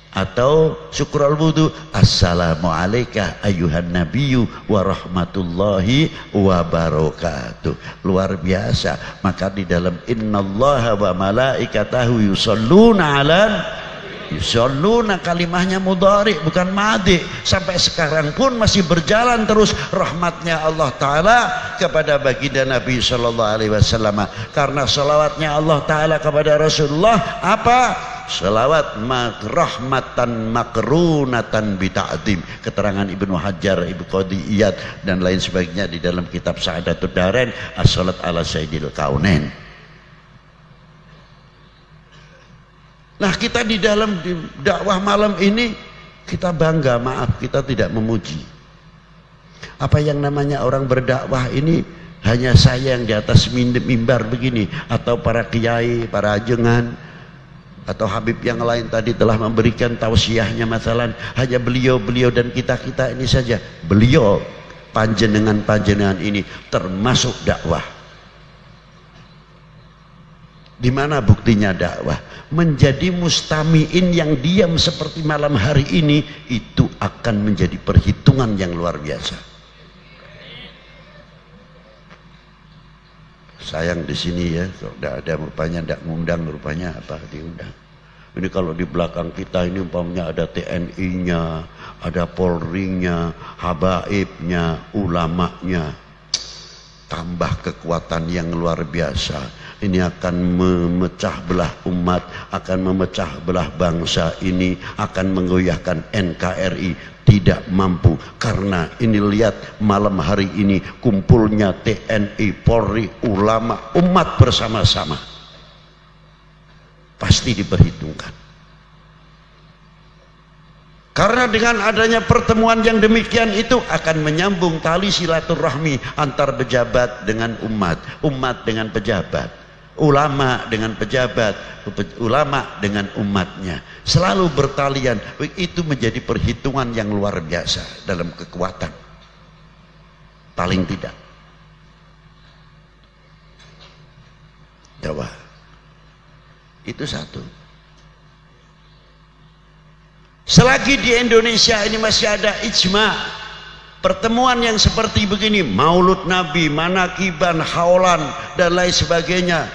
atau syukur al-wudu, assalamualaikum ayuhan nabiyyu wa rahmatullahi wabarakatuh. Luar biasa. Maka di dalam innallaha wa malaikatahu yusholluna alan, yusholluna kalimahnya mudhari bukan madhi, sampai sekarang pun masih berjalan terus rahmatnya Allah Ta'ala kepada baginda Nabi Sallallahu Alaihi Wasallam. Karena salawatnya Allah Ta'ala kepada Rasulullah apa? Salawat rahmatan makrunatan bita'dim. Keterangan Ibnu Hajar, Ibnu Qadi Iyad dan lain sebagainya di dalam kitab Sa'adatud Darain, as-salat ala sayyidil kaunain. Nah, kita di dalam dakwah malam ini kita bangga, maaf kita tidak memuji. Apa yang namanya orang berdakwah ini hanya saya yang di atas mimbar begini, atau para kiai, para ajengan, atau Habib yang lain tadi telah memberikan tausiahnya, masalah hanya beliau dan kita ini saja. Beliau panjenengan ini termasuk dakwah. Di mana buktinya dakwah? Menjadi mustamiin yang diam seperti malam hari ini, itu akan menjadi perhitungan yang luar biasa. Sayang di sini ya, kalau tidak ada rupanya, tidak ngundang rupanya apa diundang. Ini kalau di belakang kita ini umpamanya ada TNI-nya, ada Polri-nya, habaibnya, ulamanya, tambah kekuatan yang luar biasa. Ini akan memecah belah umat, akan memecah belah bangsa ini, akan menggoyahkan NKRI. Tidak mampu, karena ini lihat malam hari ini kumpulnya TNI, Polri, ulama, umat bersama-sama. Pasti diperhitungkan. Karena dengan adanya pertemuan yang demikian itu akan menyambung tali silaturahmi antar pejabat dengan umat, umat dengan pejabat, ulama dengan pejabat, ulama dengan umatnya, selalu bertalian. Itu menjadi perhitungan yang luar biasa dalam kekuatan, paling tidak. Coba itu satu. Selagi di Indonesia ini masih ada ijma, pertemuan yang seperti begini, maulud Nabi, manakiban, haulan dan lain sebagainya,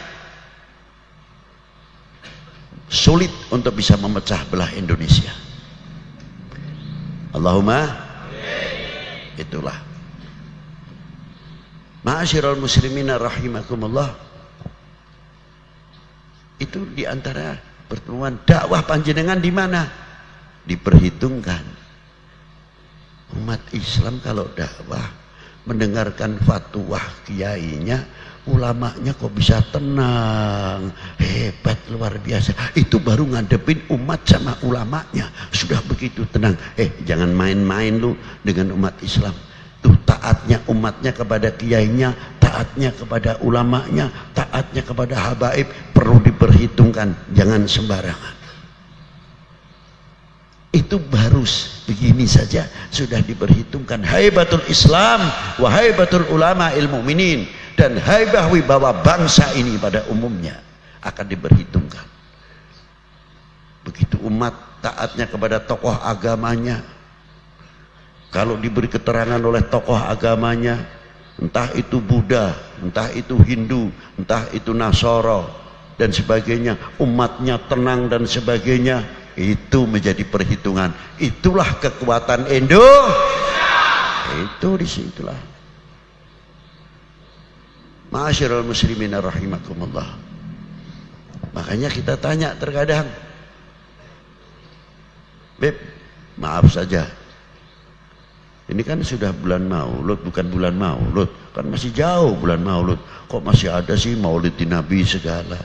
sulit untuk bisa memecah belah Indonesia. Allahumma itulah. Ma'asyiral muslimina rahimakumullah. Itu diantara pertemuan dakwah panjenengan di mana? Diperhitungkan. Umat Islam kalau dakwah mendengarkan fatwa kiainya, ulamanya kok bisa tenang, hebat, luar biasa. Itu baru ngadepin umat sama ulamanya sudah begitu tenang. Jangan main-main lu dengan umat Islam. Tuh taatnya umatnya kepada kiainya, taatnya kepada ulamanya, taatnya kepada habaib perlu diperhitungkan, jangan sembarangan. Itu baru begini saja sudah diperhitungkan. Haibatul Islam wa haibatul ulama ilmu minin, dan haibah wibawa bangsa ini pada umumnya akan diperhitungkan. Begitu umat taatnya kepada tokoh agamanya, kalau diberi keterangan oleh tokoh agamanya, entah itu Buddha, entah itu Hindu, entah itu Nasoro dan sebagainya, umatnya tenang dan sebagainya, itu menjadi perhitungan. Itulah kekuatan Indonesia. Itu disitulah. Ma'asyiral muslimin rahimakumullah. Makanya kita tanya terkadang, Beb, maaf saja, ini kan sudah bulan Maulud, bukan bulan Maulud, kan masih jauh bulan Maulud, kok masih ada sih maulidin Nabi segala.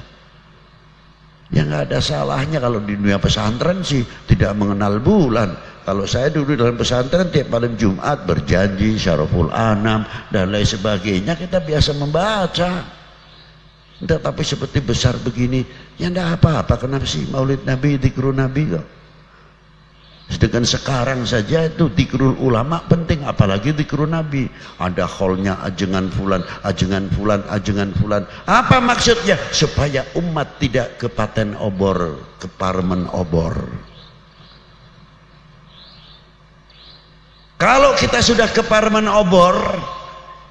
Ya nggak ada salahnya kalau di dunia pesantren sih tidak mengenal bulan. Kalau saya dulu dalam pesantren tiap malam Jumat berjanji syaraful anam dan lain sebagainya, kita biasa membaca. Enggak, tapi seperti besar begini, ya enggak apa-apa. Kenapa sih maulid Nabi, zikrul Nabi kok? Sedangkan sekarang saja itu zikrul ulama penting, apalagi zikrul Nabi. Ada kholnya, ajengan fulan, ajengan fulan, ajengan fulan. Apa maksudnya? Supaya umat tidak kepaten obor, keparmen obor. Kalau kita sudah keparmen obor,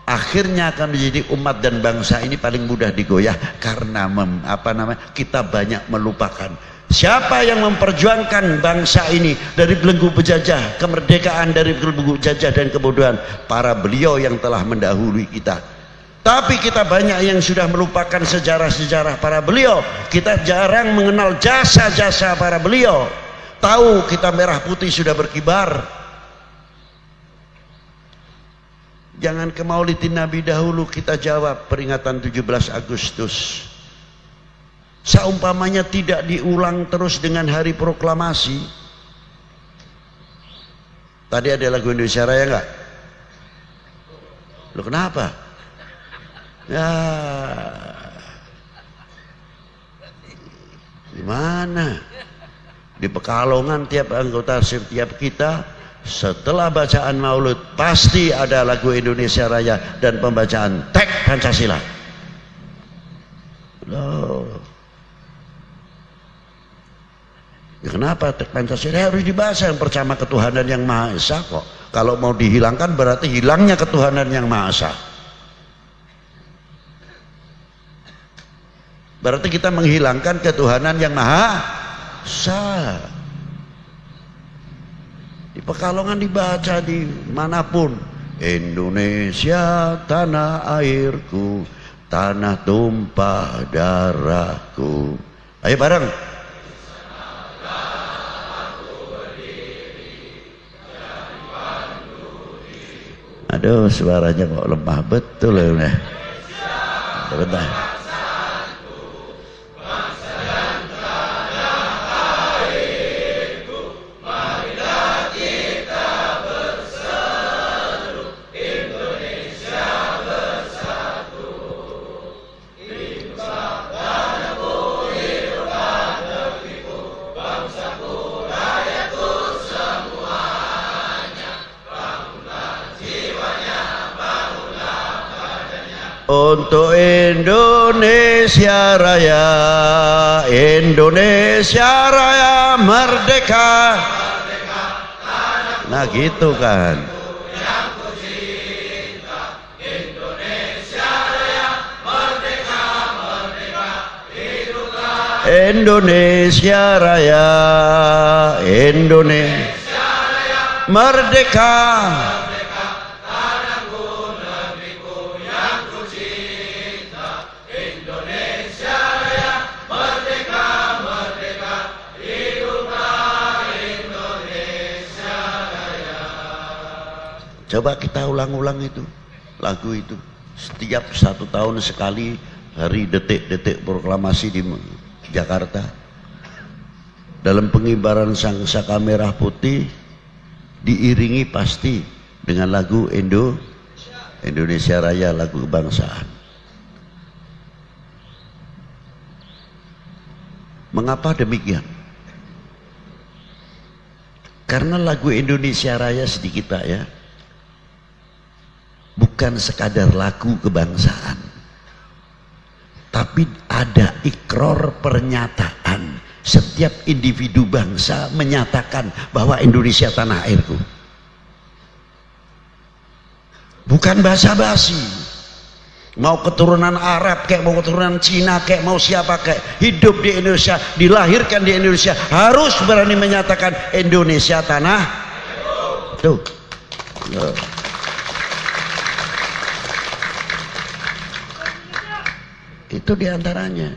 akhirnya akan menjadi umat dan bangsa ini paling mudah digoyah karena kita banyak melupakan. Siapa yang memperjuangkan bangsa ini dari belenggu penjajah, kemerdekaan dari belenggu penjajah dan kebodohan? Para beliau yang telah mendahului kita. Tapi kita banyak yang sudah melupakan sejarah-sejarah para beliau. Kita jarang mengenal jasa-jasa para beliau. Tahu kita merah putih sudah berkibar. Jangan ke maulidin Nabi dahulu kita jawab peringatan 17 Agustus. Seumpamanya tidak diulang terus dengan hari proklamasi. Tadi ada lagu Indonesia Raya enggak? Loh kenapa? Ya gimana? Di Pekalongan tiap anggota setiap kita setelah bacaan maulud pasti ada lagu Indonesia Raya dan pembacaan teks Pancasila. Loh. Ya kenapa teks Pancasila harus dibaca yang percaya ketuhanan yang Maha Esa kok? Kalau mau dihilangkan berarti hilangnya ketuhanan yang Maha Esa. Berarti kita menghilangkan ketuhanan yang Maha Esa. Di Pekalongan dibaca di manapun. Indonesia tanah airku, tanah tumpah darahku. Ayo bareng. Aduh, suaranya kok lemah betul ya. Bentar. Untuk Indonesia Raya, Indonesia Raya merdeka. Nah gitu kan. Indonesia Raya, Indonesia Raya merdeka. Coba kita ulang-ulang itu lagu itu setiap 1 tahun sekali, hari detik-detik proklamasi di Jakarta. Dalam pengibaran sangsaka merah putih diiringi pasti dengan lagu Indonesia Raya, lagu kebangsaan. Mengapa demikian? Karena lagu Indonesia Raya sedikit Pak ya, bukan sekadar lagu kebangsaan, tapi ada ikrar pernyataan. Setiap individu bangsa menyatakan bahwa Indonesia tanah airku. Bukan basa-basi. Mau keturunan Arab kayak, mau keturunan Cina kayak, mau siapa kayak, hidup di Indonesia, dilahirkan di Indonesia, harus berani menyatakan Indonesia tanah tuh. Itu diantaranya.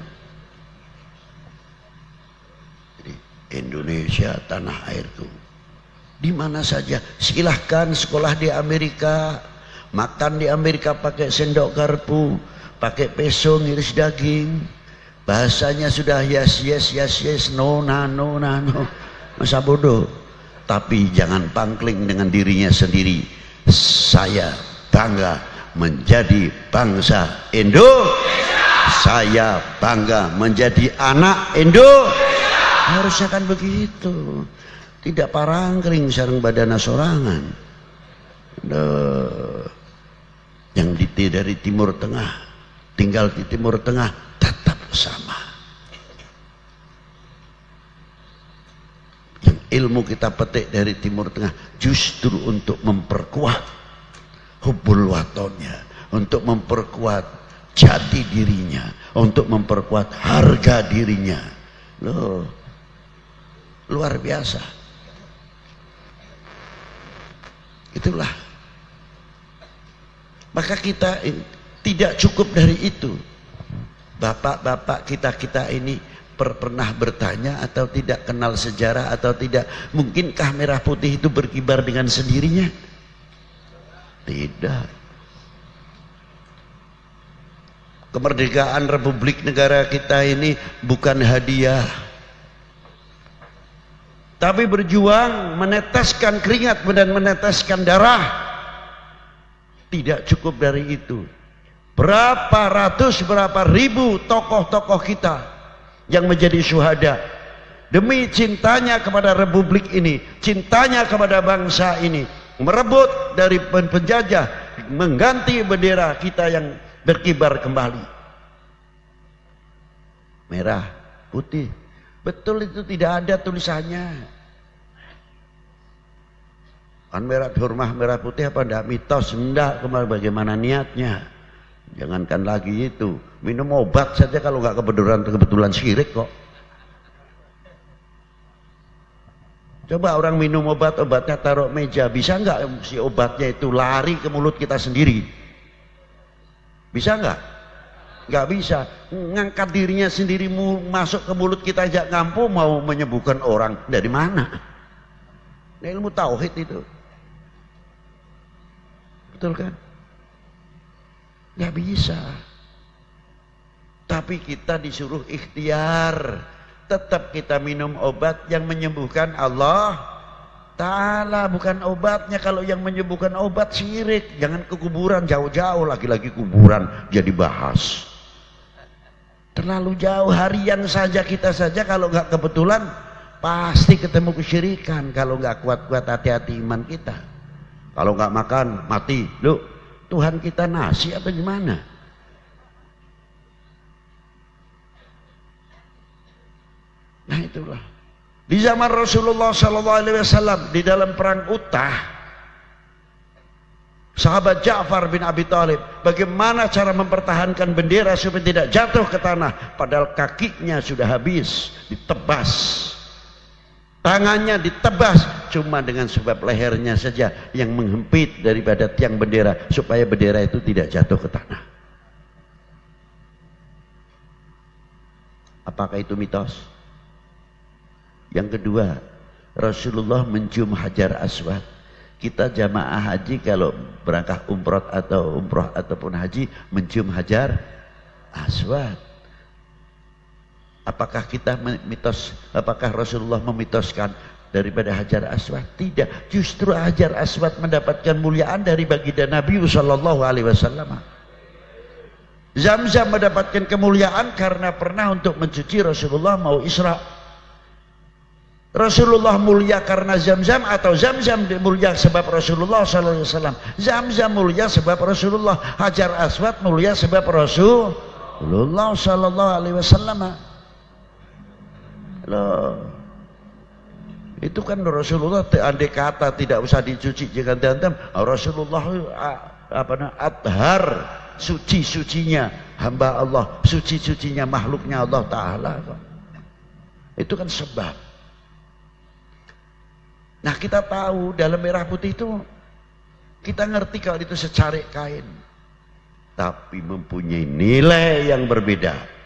Jadi, Indonesia tanah airku. Di mana saja, silahkan sekolah di Amerika, makan di Amerika pakai sendok garpu, pakai peso ngiris daging. Bahasanya sudah yes yes yes yes, no nah no nah no. Masa bodoh. Tapi jangan pangkling dengan dirinya sendiri. Saya bangga menjadi bangsa Indonesia. saya bangga menjadi anak Indonesia. Harusnya kan begitu. Tidak parangkring sareng badana sorangan. Yang dari Timur Tengah, tinggal di Timur Tengah tetap sama. Yang ilmu kita petik dari Timur Tengah justru untuk memperkuat hubbul watonnya, untuk memperkuat jati dirinya, untuk memperkuat harga dirinya. Loh, luar biasa. Itulah. Maka kita tidak cukup dari itu. Bapak-bapak kita ini pernah bertanya atau tidak kenal sejarah atau tidak? Mungkinkah merah putih itu berkibar dengan sendirinya? Tidak. Kemerdekaan Republik negara kita ini bukan hadiah, tapi berjuang, meneteskan keringat dan meneteskan darah. Tidak cukup dari itu. Berapa ratus, berapa ribu tokoh-tokoh kita yang menjadi syuhada demi cintanya kepada Republik ini, cintanya kepada bangsa ini, merebut dari penjajah, mengganti bendera kita yang berkibar kembali. Merah, putih. Betul, itu tidak ada tulisannya. Kan merah hurmah merah putih apa enggak mitos? Enggak, bagaimana niatnya? Jangankan lagi itu, minum obat saja kalau nggak kebetulan syirik kok. Coba orang minum obat, obatnya taruh meja, bisa nggak si obatnya itu lari ke mulut kita sendiri? Bisa nggak? Nggak bisa. Ngangkat dirinya sendiri masuk ke mulut kita aja ngampu, mau menyembuhkan orang dari mana? Ini ilmu tauhid itu. Betul kan? Nggak bisa. Tapi kita disuruh ikhtiar. Tetap kita minum obat yang menyembuhkan Allah Ta'ala, bukan obatnya. Kalau yang menyembuhkan obat syirik. Jangan ke kuburan jauh-jauh, lagi-lagi kuburan jadi bahas. Terlalu jauh. Harian saja kita saja kalau nggak kebetulan pasti ketemu kesyirikan. Kalau nggak kuat-kuat hati-hati iman kita. Kalau nggak makan mati. Loh, Tuhan kita nasi apa gimana? Nah itulah. Di zaman Rasulullah SAW di dalam perang Uttah, sahabat Ja'far bin Abi Thalib, bagaimana cara mempertahankan bendera supaya tidak jatuh ke tanah, padahal kakinya sudah habis ditebas. Tangannya ditebas, cuma dengan sebab lehernya saja yang menghempit daripada tiang bendera supaya bendera itu tidak jatuh ke tanah. Apakah itu mitos? Yang kedua, Rasulullah mencium Hajar Aswad. Kita jamaah haji kalau berangkat umroh ataupun haji mencium Hajar Aswad. Apakah kita mitos? Apakah Rasulullah memitoskan daripada Hajar Aswad? Tidak. Justru Hajar Aswad mendapatkan muliaan dari baginda Nabi sallallahu alaihi wasallam. Zamzam mendapatkan kemuliaan karena pernah untuk mencuci Rasulullah mau Isra. Rasulullah mulia karena Zamzam atau Zamzam mulia sebab Rasulullah sallallahu alaihi wasallam? Zamzam mulia sebab Rasulullah. Hajar Aswad mulia sebab Rasulullah sallallahu alaihi wasallam. Loh, itu kan Rasulullah andai kata tidak usah dicuci jangan diantam, Rasulullah athar, suci-sucinya hamba Allah, suci-sucinya makhluknya Allah Ta'ala. Itu kan sebab. Nah kita tahu dalam merah putih itu, kita ngerti kalau itu secarik kain, tapi mempunyai nilai yang berbeda.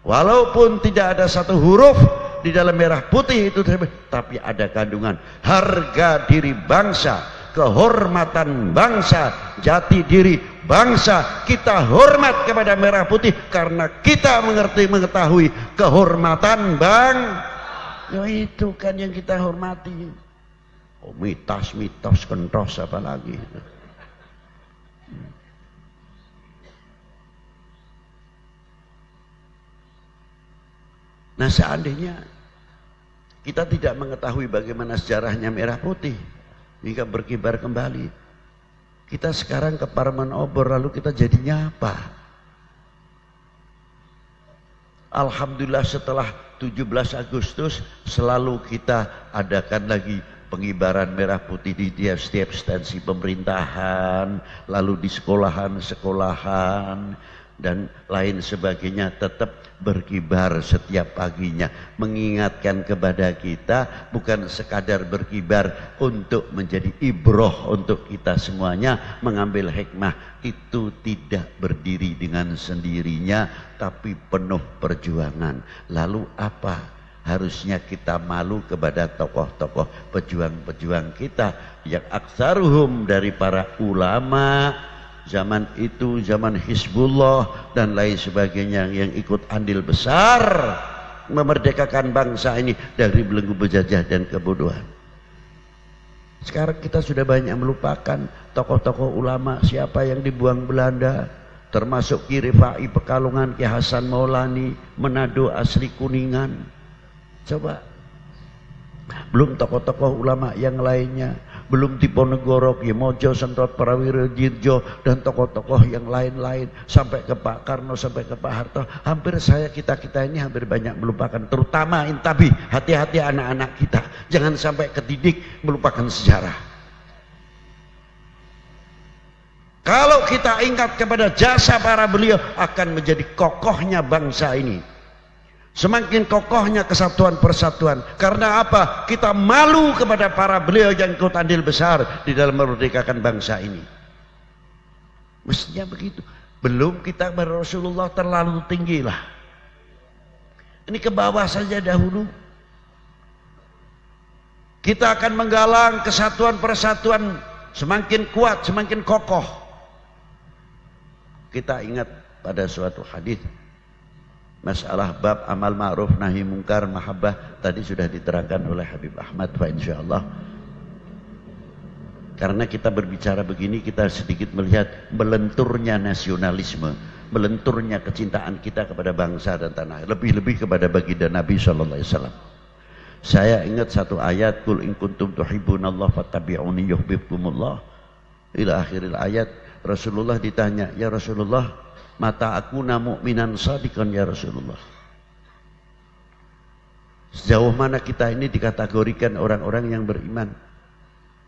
Walaupun tidak ada satu huruf di dalam merah putih itu, tapi ada kandungan harga diri bangsa, kehormatan bangsa, jati diri bangsa. Kita hormat kepada merah putih karena kita mengetahui kehormatan ya itu kan yang kita hormati. Oh, mitos kentos apa lagi? Itu. Nah, seandainya kita tidak mengetahui bagaimana sejarahnya merah putih hingga berkibar kembali, kita sekarang ke Parman Obor lalu kita jadinya apa? Alhamdulillah setelah 17 Agustus selalu kita adakan lagi pengibaran merah putih di setiap instansi pemerintahan, lalu di sekolahan-sekolahan dan lain sebagainya, tetap berkibar setiap paginya, mengingatkan kepada kita bukan sekadar berkibar untuk menjadi ibroh untuk kita semuanya, mengambil hikmah. Itu tidak berdiri dengan sendirinya tapi penuh perjuangan. Lalu apa? Harusnya kita malu kepada tokoh-tokoh pejuang-pejuang kita yang aksaruhum dari para ulama zaman itu, zaman Hizbullah dan lain sebagainya, yang ikut andil besar memerdekakan bangsa ini dari belenggu penjajah dan kebodohan. Sekarang kita sudah banyak melupakan tokoh-tokoh ulama siapa yang dibuang Belanda, termasuk Ki Rifai Pekalongan, Ki Hasan Maulani, Manado asli Kuningan. Coba, belum tokoh-tokoh ulama yang lainnya, belum Diponegoro, Ki Mojo, Sentrot Prawiro Dirjo dan tokoh-tokoh yang lain-lain, sampai ke Pak Karno, sampai ke Pak Harto. Hampir kita ini hampir banyak melupakan, terutama intabi, hati-hati anak-anak kita, jangan sampai kedidik melupakan sejarah. Kalau kita ingat kepada jasa para beliau, akan menjadi kokohnya bangsa ini. Semakin kokohnya kesatuan persatuan. Karena apa? Kita malu kepada para beliau yang ikut andil besar di dalam memerdekakan bangsa ini. Mestinya begitu. Belum kita kepada Rasulullah terlalu tinggi lah. Ini ke bawah saja dahulu. Kita akan menggalang kesatuan persatuan semakin kuat, semakin kokoh. Kita ingat pada suatu hadis, masalah bab amal ma'ruf nahi mungkar mahabbah tadi sudah diterangkan oleh Habib Ahmad, fa insyaallah. Karena kita berbicara begini, kita sedikit melihat melenturnya nasionalisme, melenturnya kecintaan kita kepada bangsa dan tanah, lebih-lebih kepada baginda Nabi sallallahu alaihi wasallam. Saya ingat satu ayat, qul in kuntum tuhibbunallah fattabi'uni yuhibbukumullah, ila akhiril ayat. Rasulullah ditanya, ya Rasulullah, mata aku mu'minan shadiqan ya Rasulullah. Sejauh mana kita ini dikategorikan orang-orang yang beriman?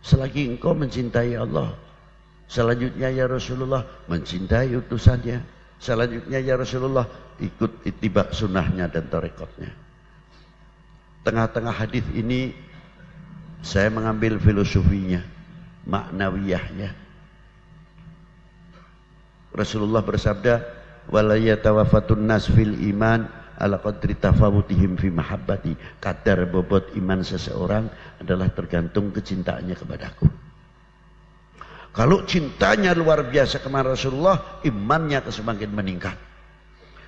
Selagi engkau mencintai Allah. Selanjutnya ya Rasulullah, mencintai utusannya. Selanjutnya ya Rasulullah, ikut ittiba sunnahnya dan tarekatnya. Tengah-tengah hadis ini saya mengambil filosofinya, maknawiyahnya. Rasulullah bersabda, wala yatawaffatun nas fil iman ala qadri tafawutihim fi mahabbati. Kadar bobot iman seseorang adalah tergantung kecintaannya kepadaku. Kalau cintanya luar biasa kepada Rasulullah, imannya semakin meningkat,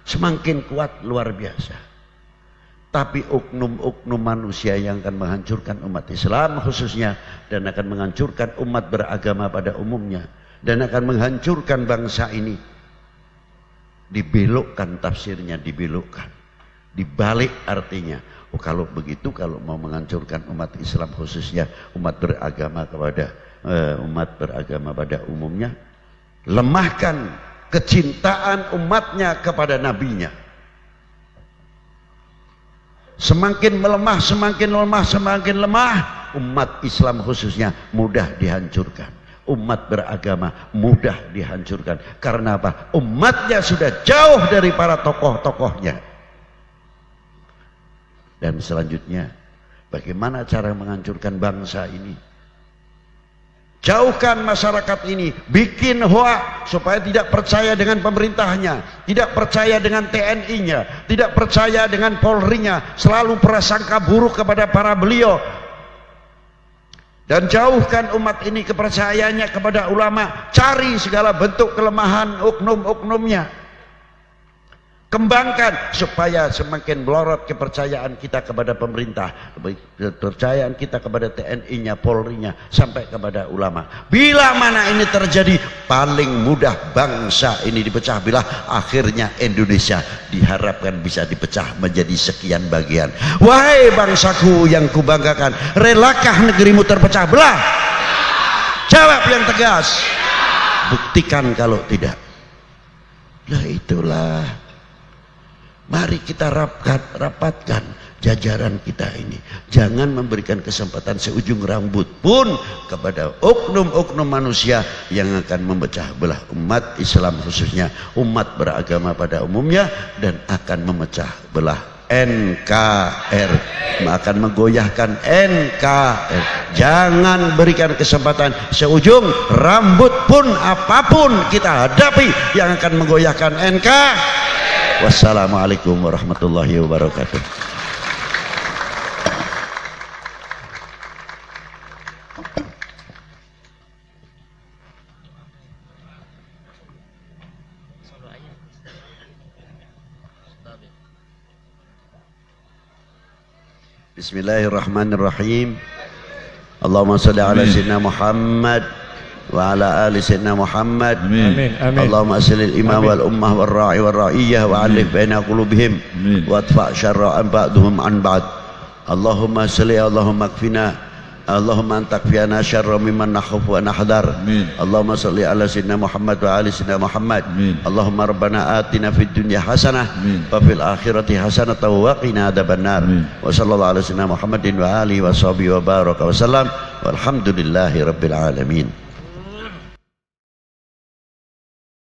semakin kuat, luar biasa. Tapi oknum-oknum manusia yang akan menghancurkan umat Islam khususnya, dan akan menghancurkan umat beragama pada umumnya, dan akan menghancurkan bangsa ini, dibelokkan tafsirnya, dibelokkan, dibalik artinya. Oh, kalau begitu, kalau mau menghancurkan umat Islam khususnya umat beragama pada umumnya, lemahkan kecintaan umatnya kepada nabinya. Semakin melemah, semakin lemah, semakin lemah, umat Islam khususnya mudah dihancurkan. Umat beragama mudah dihancurkan. Karena apa? Umatnya sudah jauh dari para tokoh-tokohnya. Dan selanjutnya, bagaimana cara menghancurkan bangsa ini? Jauhkan masyarakat ini, bikin hoak supaya tidak percaya dengan pemerintahnya, tidak percaya dengan TNI-nya, tidak percaya dengan Polri-nya, selalu prasangka buruk kepada para beliau. Dan jauhkan umat ini kepercayaannya kepada ulama, cari segala bentuk kelemahan oknum-oknumnya. Kembangkan supaya semakin melorot kepercayaan kita kepada pemerintah, kepercayaan kita kepada TNI-nya, Polri-nya, sampai kepada ulama. Bila mana ini terjadi, paling mudah bangsa ini dipecah belah. Akhirnya Indonesia diharapkan bisa dipecah menjadi sekian bagian. Wahai bangsaku yang kubanggakan, relakah negerimu terpecah belah? Jawab yang tegas. Buktikan kalau tidak. Nah itulah. Mari kita rapatkan jajaran kita ini. Jangan memberikan kesempatan seujung rambut pun kepada oknum-oknum manusia yang akan memecah belah umat Islam, khususnya umat beragama pada umumnya, dan akan memecah belah NKRI, akan menggoyahkan NKRI. Jangan berikan kesempatan seujung rambut pun apapun kita hadapi yang akan menggoyahkan NKRI. Wassalamualaikum warahmatullahi wabarakatuh. Bismillahirrahmanirrahim. Allahumma salli ala sayyidina Muhammad wa ala ali sayyidina Muhammad. Amin. Allahumma aslil imam wal ummah wal ra'i wal ra'iyah wa alif baina qulubihim wa adfa' syarra ba'dhum an ba'd. Allahumma salli, Allahumma kfina, Allahumma antakfiyana syarra mimman nakhuf wa nahdar. Allahumma salli ala sayyidina Muhammad wa ali sayyidina Muhammad. Allahumma rabbana atina fid dunya hasanah wa fil akhirati hasanah wa qina adzabannar. Wa sallallahu ala sayyidina Muhammadin wa alihi wa sahbihi wa baraka wa sallam. Walhamdulillahi rabbil alamin.